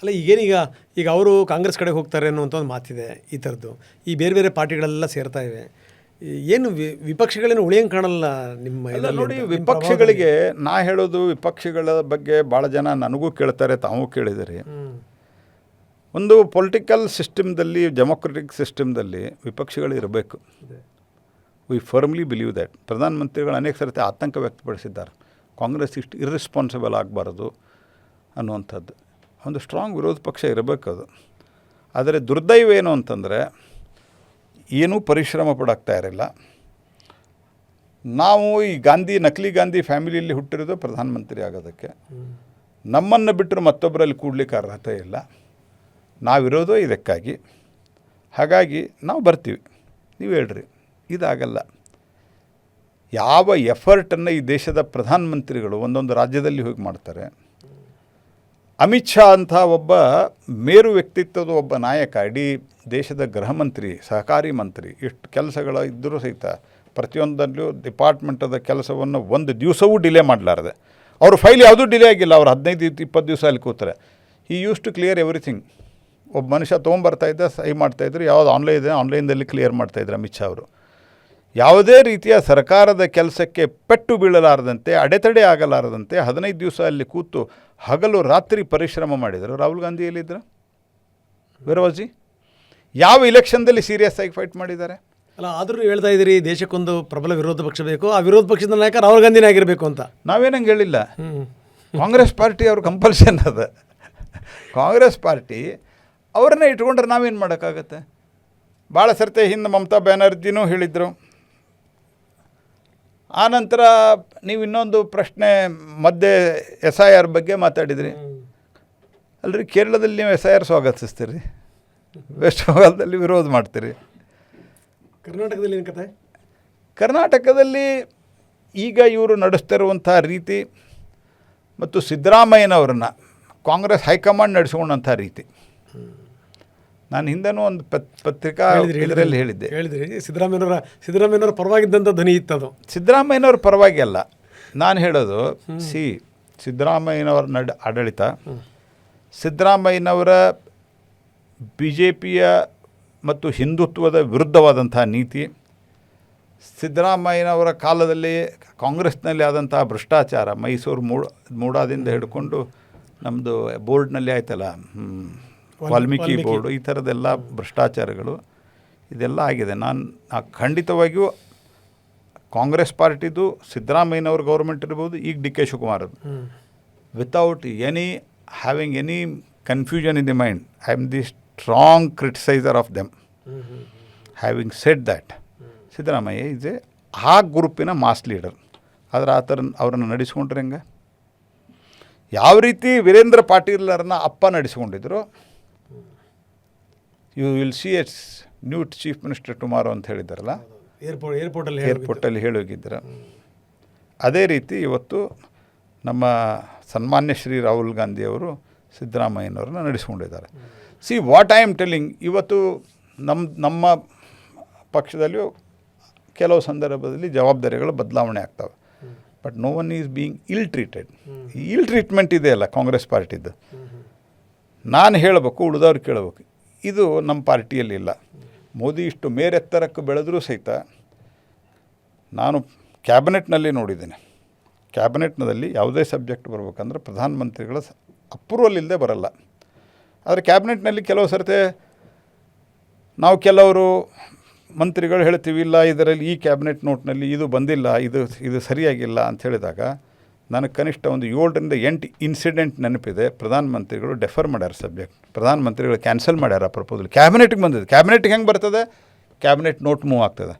ಅಲ್ಲ ಈಗ ಅವರು ಕಾಂಗ್ರೆಸ್ ಕಡೆಗೆ ಹೋಗ್ತಾರೆ ಅನ್ನುವಂಥ ಒಂದು ಮಾತಿದೆ. ಈ ಥರದ್ದು ಈ ಬೇರೆ ಬೇರೆ ಪಾರ್ಟಿಗಳೆಲ್ಲ ಸೇರ್ತಾ ಇವೆ. ಏನು ವಿಪಕ್ಷಗಳೇನು ಉಳಿಯಂಗೆ ಕಾಣಲ್ಲ ನಿಮ್ಮ ಇದರಲ್ಲಿ ನೋಡಿ. ವಿಪಕ್ಷಗಳಿಗೆ ನಾ ಹೇಳೋದು, ವಿಪಕ್ಷಗಳ ಬಗ್ಗೆ ಭಾಳ ಜನ ನನಗೂ ಕೇಳ್ತಾರೆ, ತಾವು ಕೇಳಿದಿರಿ. ಒಂದು ಪೊಲಿಟಿಕಲ್ ಸಿಸ್ಟಮ್ದಲ್ಲಿ, ಡೆಮೊಕ್ರೆಟಿಕ್ ಸಿಸ್ಟಮ್ದಲ್ಲಿ ವಿಪಕ್ಷಗಳು ಇರಬೇಕು. We firmly believe that. ಪ್ರಧಾನಮಂತ್ರಿಗಳು ಅನೇಕ ಸರ್ತಿ ಆತಂಕ ವ್ಯಕ್ತಪಡಿಸಿದ್ದಾರೆ, ಕಾಂಗ್ರೆಸ್ ಇಷ್ಟು ಇರ್ರೆಸ್ಪಾನ್ಸಿಬಲ್ ಆಗಬಾರ್ದು ಅನ್ನುವಂಥದ್ದು. ಒಂದು ಸ್ಟ್ರಾಂಗ್ ವಿರೋಧ ಪಕ್ಷ ಇರಬೇಕು ಅದು. ಆದರೆ ದುರ್ದೈವ ಏನು ಅಂತಂದರೆ, ಏನೂ ಪರಿಶ್ರಮ ಪಡಾಗ್ತಾ ಇರಲಿಲ್ಲ. ನಾವು ಈ ನಕಲಿ ಗಾಂಧಿ ಫ್ಯಾಮಿಲಿಯಲ್ಲಿ ಹುಟ್ಟಿರೋದು ಪ್ರಧಾನಮಂತ್ರಿ ಆಗೋದಕ್ಕೆ. ನಮ್ಮನ್ನು ಬಿಟ್ಟರು ಮತ್ತೊಬ್ಬರಲ್ಲಿ ಕೂಡ್ಲಿಕ್ಕೆ ಅರ್ಹತೆ ಇಲ್ಲ. ನಾವಿರೋದು ಇದಕ್ಕಾಗಿ. ಹಾಗಾಗಿ ನಾವು ಬರ್ತೀವಿ, ನೀವು ಹೇಳ್ರಿ. ಇದಾಗಲ್ಲ. ಯಾವ ಎಫರ್ಟನ್ನು ಈ ದೇಶದ ಪ್ರಧಾನಮಂತ್ರಿಗಳು ಒಂದೊಂದು ರಾಜ್ಯದಲ್ಲಿ ಹೋಗಿ ಮಾಡ್ತಾರೆ. ಅಮಿತ್ ಶಾ ಅಂತ ಒಬ್ಬ ಮೇರು ವ್ಯಕ್ತಿತ್ವದ ಒಬ್ಬ ನಾಯಕ, ಇಡೀ ದೇಶದ ಗೃಹ ಮಂತ್ರಿ, ಸಹಕಾರಿ ಮಂತ್ರಿ, ಎಷ್ಟು ಕೆಲಸಗಳು ಇದ್ದರೂ ಸಹಿತ ಪ್ರತಿಯೊಂದರಲ್ಲೂ ಡಿಪಾರ್ಟ್ಮೆಂಟದ ಕೆಲಸವನ್ನು ಒಂದು ದಿವಸವೂ ಡಿಲೇ ಮಾಡಲಾರದೆ, ಅವ್ರ ಫೈಲ್ ಯಾವುದೂ ಡಿಲೇ ಆಗಿಲ್ಲ. ಅವ್ರು 15-20 ದಿವಸ ಅಲ್ಲಿ ಕೂತಾರೆ. ಈ ಯೂಸ್ ಟು ಕ್ಲಿಯರ್ ಎವ್ರಿಥಿಂಗ್. ಒಬ್ಬ ಮನುಷ್ಯ ತೊಗೊಂಬರ್ತಾಯಿದ್ದ, ಸಹಿ ಮಾಡ್ತಾಯಿದ್ರು. ಯಾವುದು ಆನ್ಲೈನ್ ಇದೆ, ಆನ್ಲೈನ್ದಲ್ಲಿ ಕ್ಲಿಯರ್ ಮಾಡ್ತಾಯಿದ್ರು ಅಮಿತ್ ಶಾ ಅವರು. ಯಾವುದೇ ರೀತಿಯ ಸರ್ಕಾರದ ಕೆಲಸಕ್ಕೆ ಪೆಟ್ಟು ಬೀಳಲಾರದಂತೆ, ಅಡೆತಡೆ ಆಗಲಾರದಂತೆ 15 ದಿವಸ ಅಲ್ಲಿ ಕೂತು ಹಗಲು ರಾತ್ರಿ ಪರಿಶ್ರಮ ಮಾಡಿದರು. ರಾಹುಲ್ ಗಾಂಧಿ ಎಲ್ಲಿದ್ದರು? ವೆರೋಜಿ ಯಾವ ಇಲೆಕ್ಷನ್ದಲ್ಲಿ ಸೀರಿಯಸ್ ಆಗಿ ಫೈಟ್ ಮಾಡಿದ್ದಾರೆ? ಅಲ್ಲ, ಆದರೂ ಹೇಳ್ತಾ ಇದ್ದೀರಿ ದೇಶಕ್ಕೊಂದು ಪ್ರಬಲ ವಿರೋಧ ಪಕ್ಷ ಬೇಕು, ಆ ವಿರೋಧ ಪಕ್ಷದ ನಾಯಕ ರಾಹುಲ್ ಗಾಂಧಿನೇ ಆಗಿರಬೇಕು ಅಂತ. ನಾವೇನಂಗೆ ಹೇಳಿಲ್ಲ. ಕಾಂಗ್ರೆಸ್ ಪಾರ್ಟಿ ಅವ್ರ ಕಂಪಲ್ಷನ್ ಅದ. ಕಾಂಗ್ರೆಸ್ ಪಾರ್ಟಿ ಅವ್ರನ್ನೇ ಇಟ್ಕೊಂಡ್ರೆ ನಾವೇನು ಮಾಡೋಕ್ಕಾಗತ್ತೆ? ಭಾಳ ಸರ್ತಿ ಹಿಂದೆ ಮಮತಾ ಬ್ಯಾನರ್ಜಿನೂ ಹೇಳಿದರು. ಆನಂತರ ನೀವು ಇನ್ನೊಂದು ಪ್ರಶ್ನೆ ಮಧ್ಯೆ SIR ಬಗ್ಗೆ ಮಾತಾಡಿದ್ರಿ ಅಲ್ರಿ. ಕೇರಳದಲ್ಲಿ ನೀವು SIR ಸ್ವಾಗತಿಸ್ತೀರಿ, ವೆಸ್ಟ್ ಬೆಂಗಾಲದಲ್ಲಿ ವಿರೋಧ ಮಾಡ್ತೀರಿ. ಕರ್ನಾಟಕದಲ್ಲಿ ಏನು ಕತೆ? ಕರ್ನಾಟಕದಲ್ಲಿ ಈಗ ಇವರು ನಡೆಸ್ತಿರುವಂಥ ರೀತಿ ಮತ್ತು ಸಿದ್ದರಾಮಯ್ಯನವ್ರನ್ನ ಕಾಂಗ್ರೆಸ್ ಹೈಕಮಾಂಡ್ ನಡೆಸ್ಕೊಂಡಂಥ ರೀತಿ, ನಾನು ಹಿಂದೆನೂ ಒಂದು ಪತ್ರಿಕಾ ಇದರಲ್ಲಿ ಹೇಳಿದ್ರಿ. ಸಿದ್ದರಾಮಯ್ಯನವರ ಪರವಾಗಿದ್ದಂಥ ಧ್ವನಿ ಇತ್ತದು. ಸಿದ್ದರಾಮಯ್ಯನವ್ರ ಪರವಾಗಿ ಅಲ್ಲ ನಾನು ಹೇಳೋದು. ಸಿದ್ದರಾಮಯ್ಯನವರ ಆಡಳಿತ, ಸಿದ್ದರಾಮಯ್ಯನವರ BJPಯ ಮತ್ತು ಹಿಂದುತ್ವದ ವಿರುದ್ಧವಾದಂಥ ನೀತಿ, ಸಿದ್ದರಾಮಯ್ಯನವರ ಕಾಲದಲ್ಲಿ ಕಾಂಗ್ರೆಸ್ನಲ್ಲಿ ಆದಂಥ ಭ್ರಷ್ಟಾಚಾರ, ಮೈಸೂರು ಮೂಡಾದಿಂದ ಹಿಡ್ಕೊಂಡು ನಮ್ಮದು ಬೋರ್ಡ್ನಲ್ಲಿ ಆಯ್ತಲ್ಲ, ವಾಲ್ಮೀಕಿ ಬೋರ್ಡು, ಈ ಥರದ್ದೆಲ್ಲ ಭ್ರಷ್ಟಾಚಾರಗಳು ಇದೆಲ್ಲ ಆಗಿದೆ. ನಾನು ಖಂಡಿತವಾಗಿಯೂ ಕಾಂಗ್ರೆಸ್ ಪಾರ್ಟಿದು, ಸಿದ್ದರಾಮಯ್ಯನವ್ರ ಗೌರ್ಮೆಂಟ್ ಇರ್ಬೋದು, ಈಗ DK Shivakumar, without having any confusion in the mind, I am the strong criticiser of them. Having said that, Siddaramaiah is ಆ ಗ್ರೂಪಿನ ಮಾಸ್ ಲೀಡರ್. ಆದರೆ ಆ ಥರ ಅವ್ರನ್ನ ನಡೆಸ್ಕೊಂಡ್ರೆ ಹೆಂಗೆ? ಯಾವ ರೀತಿ ವೀರೇಂದ್ರ ಪಾಟೀಲರನ್ನ ಅಪ್ಪ ನಡೆಸ್ಕೊಂಡಿದ್ರು, you will see as new chief minister tomorrow ಅಂತ ಹೇಳಿದ್ದಾರಲ್ಲ, ಏರ್ಪೋರ್ಟಲ್ಲಿ ಹೇಳೋಗಿದ್ದಾರೆ. ಅದೇ ರೀತಿ ಇವತ್ತು ನಮ್ಮ ಸನ್ಮಾನ್ಯ ಶ್ರೀ ರಾಹುಲ್ ಗಾಂಧಿಯವರು ಸಿದ್ದರಾಮಯ್ಯನವ್ರನ್ನ ನಡೆಸ್ಕೊಂಡಿದ್ದಾರೆ. See what I am telling, ಇವತ್ತು ನಮ್ಮ ಪಕ್ಷದಲ್ಲಿಯೂ ಕೆಲವು ಸಂದರ್ಭದಲ್ಲಿ ಜವಾಬ್ದಾರಿಗಳು ಬದಲಾವಣೆ ಆಗ್ತವೆ. But no one is being ill treated. Ill treatment ಇದೆಯಲ್ಲ ಕಾಂಗ್ರೆಸ್ ಪಾರ್ಟಿದ್ದು, ನಾನು ಹೇಳಬೇಕು, ಉಳಿದವ್ರು ಕೇಳಬೇಕು. ಇದು ನಮ್ಮ ಪಾರ್ಟಿಯಲ್ಲಿಲ್ಲ. ಮೋದಿ ಇಷ್ಟು ಮೇರೆತ್ತರಕ್ಕೆ ಬೆಳೆದರೂ ಸಹಿತ ನಾನು ಕ್ಯಾಬಿನೆಟ್ನಲ್ಲಿ ನೋಡಿದ್ದೇನೆ. ಕ್ಯಾಬಿನೆಟ್ನಲ್ಲಿ ಯಾವುದೇ ಸಬ್ಜೆಕ್ಟ್ ಬರಬೇಕಂದ್ರೆ ಪ್ರಧಾನಮಂತ್ರಿಗಳ ಅಪ್ರೂವಲ್ ಇಲ್ಲದೆ ಬರಲ್ಲ. ಆದರೆ ಕ್ಯಾಬಿನೆಟ್ನಲ್ಲಿ ಕೆಲವು ಸರ್ತೆ ನಾವು ಕೆಲವರು ಮಂತ್ರಿಗಳು ಹೇಳ್ತೀವಿ, ಇಲ್ಲ ಇದರಲ್ಲಿ ಈ ಕ್ಯಾಬಿನೆಟ್ ನೋಟ್ನಲ್ಲಿ ಇದು ಬಂದಿಲ್ಲ, ಇದು ಸರಿಯಾಗಿಲ್ಲ ಅಂತ ಹೇಳಿದಾಗ ನನಗೆ ಕನಿಷ್ಠ ಒಂದು 7-8 ಇನ್ಸಿಡೆಂಟ್ ನೆನಪಿದೆ. ಪ್ರಧಾನಮಂತ್ರಿಗಳು ಡೆಫರ್ ಮಾಡ್ಯಾರ ಸಬ್ಜೆಕ್ಟ್, ಪ್ರಧಾನಮಂತ್ರಿಗಳು ಕ್ಯಾನ್ಸಲ್ ಮಾಡ್ಯಾರ ಪ್ರಪೋಸಲ್. ಕ್ಯಾಬಿನೆಟ್ಗೆ ಬಂದಿದೆ. ಕ್ಯಾಬಿನೆಟ್ಗೆ ಹೆಂಗೆ ಬರ್ತದೆ? ಕ್ಯಾಬಿನೆಟ್ ನೋಟ್ ಮೂವ್ ಆಗ್ತದೆ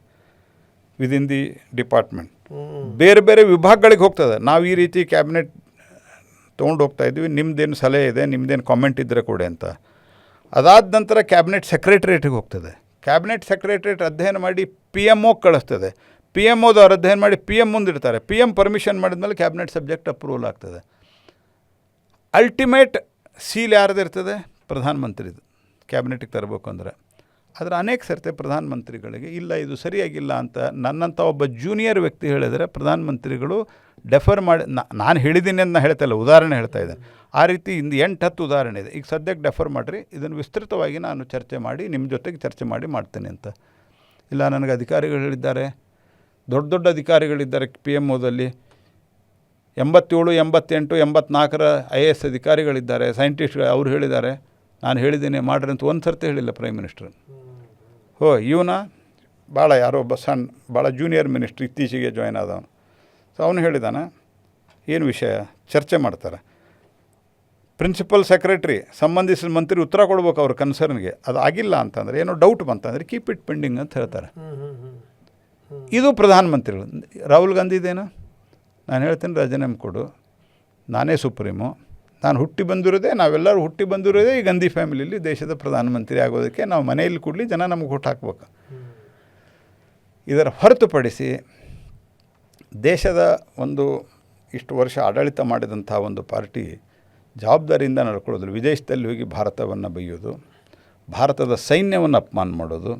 ವಿದಿನ್ ದಿ ಡಿಪಾರ್ಟ್ಮೆಂಟ್, ಬೇರೆ ಬೇರೆ ವಿಭಾಗಗಳಿಗೆ ಹೋಗ್ತದೆ. ನಾವು ಈ ರೀತಿ ಕ್ಯಾಬಿನೆಟ್ ತೊಗೊಂಡು ಹೋಗ್ತಾಯಿದ್ವಿ, ನಿಮ್ಮದೇನು ಸಲಹೆ ಇದೆ, ನಿಮ್ಮದೇನು ಕಾಮೆಂಟ್ ಇದ್ದರೆ ಕೊಡಿ ಅಂತ. ಅದಾದ ನಂತರ ಕ್ಯಾಬಿನೆಟ್ ಸೆಕ್ರೆಟ್ರಿಯೇಟಿಗೆ ಹೋಗ್ತದೆ. ಕ್ಯಾಬಿನೆಟ್ ಸೆಕ್ರೆಟ್ರಿಯೇಟ್ ಅಧ್ಯಯನ ಮಾಡಿ PMO ಕಳಿಸ್ತದೆ. PMOದವ್ರು ಅಧ್ಯಯನ ಮಾಡಿ PM ಮುಂದಿಡ್ತಾರೆ. PM ಪರ್ಮಿಷನ್ ಮಾಡಿದ್ಮೇಲೆ ಕ್ಯಾಬಿನೆಟ್ ಸಬ್ಜೆಕ್ಟ್ ಅಪ್ರೂವಲ್ ಆಗ್ತದೆ. ಅಲ್ಟಿಮೇಟ್ ಸೀಲ್ ಯಾರ್ದಿರ್ತದೆ? ಪ್ರಧಾನಮಂತ್ರಿದು. ಕ್ಯಾಬಿನೆಟಿಗೆ ತರಬೇಕು ಅಂದರೆ ಆದರೆ ಅನೇಕ ಸರ್ತಿ ಪ್ರಧಾನಮಂತ್ರಿಗಳಿಗೆ ಇಲ್ಲ ಇದು ಸರಿಯಾಗಿಲ್ಲ ಅಂತ ನನ್ನಂಥ ಒಬ್ಬ ಜೂನಿಯರ್ ವ್ಯಕ್ತಿ ಹೇಳಿದರೆ ಪ್ರಧಾನಮಂತ್ರಿಗಳು ಡೆಫರ್ ಮಾಡಿ ನಾನು ಹೇಳಿದ್ದೀನಿ ಅಂತ ಹೇಳ್ತಾ ಇಲ್ಲ, ಉದಾಹರಣೆ ಹೇಳ್ತಾ ಇದ್ದೇನೆ. ಆ ರೀತಿ ಇಂದು 8-10 ಉದಾಹರಣೆ ಇದೆ. ಈಗ ಸದ್ಯಕ್ಕೆ ಡೆಫರ್ ಮಾಡಿರಿ, ಇದನ್ನು ವಿಸ್ತೃತವಾಗಿ ನಾನು ಚರ್ಚೆ ಮಾಡಿ ನಿಮ್ಮ ಜೊತೆಗೆ ಚರ್ಚೆ ಮಾಡಿ ಮಾಡ್ತೇನೆ ಅಂತ. ಇಲ್ಲ ನನಗೆ ಅಧಿಕಾರಿಗಳು ಹೇಳಿದ್ದಾರೆ, ದೊಡ್ಡ ದೊಡ್ಡ ಅಧಿಕಾರಿಗಳಿದ್ದಾರೆ PMOದಲ್ಲಿ 87, 88, 84 IAS ಅಧಿಕಾರಿಗಳಿದ್ದಾರೆ, ಸೈಂಟಿಸ್ಟ್ಗಳು, ಅವ್ರು ಹೇಳಿದ್ದಾರೆ, ನಾನು ಹೇಳಿದ್ದೀನಿ ಮಾಡ್ರಿ ಅಂತ ಒಂದು ಸರ್ತಿ ಹೇಳಿಲ್ಲ ಪ್ರೈಮ್ ಮಿನಿಸ್ಟರ್. ಇವನ ಭಾಳ ಯಾರೋ ಒಬ್ಬ ಭಾಳ ಜೂನಿಯರ್ ಮಿನಿಸ್ಟ್ರ್ ಇತ್ತೀಚೆಗೆ ಜಾಯ್ನ್ ಆದವನು. ಸೊ ಅವನು ಹೇಳಿದಾನೆ, ಏನು ವಿಷಯ ಚರ್ಚೆ ಮಾಡ್ತಾರೆ. ಪ್ರಿನ್ಸಿಪಲ್ ಸೆಕ್ರೆಟ್ರಿ ಸಂಬಂಧಿಸಿದ ಮಂತ್ರಿ ಉತ್ತರ ಕೊಡ್ಬೇಕು ಅವ್ರ ಕನ್ಸರ್ನ್ಗೆ. ಅದು ಆಗಿಲ್ಲ ಅಂತಂದರೆ ಏನೋ ಡೌಟ್ ಬಂತಂದರೆ ಕೀಪ್ ಇಟ್ ಪೆಂಡಿಂಗ್ ಅಂತ ಹೇಳ್ತಾರೆ. ಇದು ಪ್ರಧಾನಮಂತ್ರಿಗಳು. ರಾಹುಲ್ ಗಾಂಧಿದೇನು ನಾನು ಹೇಳ್ತೀನಿ, ರಾಜೀನಾಮೆ ಕೊಡು, ನಾನೇ ಸುಪ್ರೀಮು, ನಾನು ಹುಟ್ಟಿ ಬಂದಿರೋದೇ, ನಾವೆಲ್ಲರೂ ಹುಟ್ಟಿ ಬಂದಿರೋದೇ ಈ ಗಾಂಧಿ ಫ್ಯಾಮಿಲಿಯಲ್ಲಿ ದೇಶದ ಪ್ರಧಾನಮಂತ್ರಿ ಆಗೋದಕ್ಕೆ. ನಾವು ಮನೆಯಲ್ಲಿ ಕೂಡಲಿ ಜನ ನಮಗೆ ಓಟ್ ಹಾಕ್ಬೇಕು. ಇದರ ಹೊರತುಪಡಿಸಿ ದೇಶದ ಒಂದು ಇಷ್ಟು ವರ್ಷ ಆಡಳಿತ ಮಾಡಿದಂಥ ಒಂದು ಪಾರ್ಟಿ ಜವಾಬ್ದಾರಿಯಿಂದ ನಡ್ಕೊಳ್ಳೋದು, ವಿದೇಶದಲ್ಲಿ ಹೋಗಿ ಭಾರತವನ್ನು ಬೈಯೋದು, ಭಾರತದ ಸೈನ್ಯವನ್ನು ಅಪಮಾನ ಮಾಡೋದು,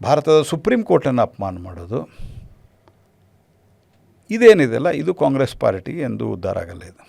ಭಾರತದ ಸುಪ್ರೀಂ ಕೋರ್ಟನ್ನು ಅಪಮಾನ ಮಾಡೋದು, ಇದೇನಿದೆಯಲ್ಲ ಇದು ಕಾಂಗ್ರೆಸ್ ಪಾರ್ಟಿಗೆ ಎಂದೂ ಉದ್ಧಾರ ಆಗಲ್ಲ ಇದು.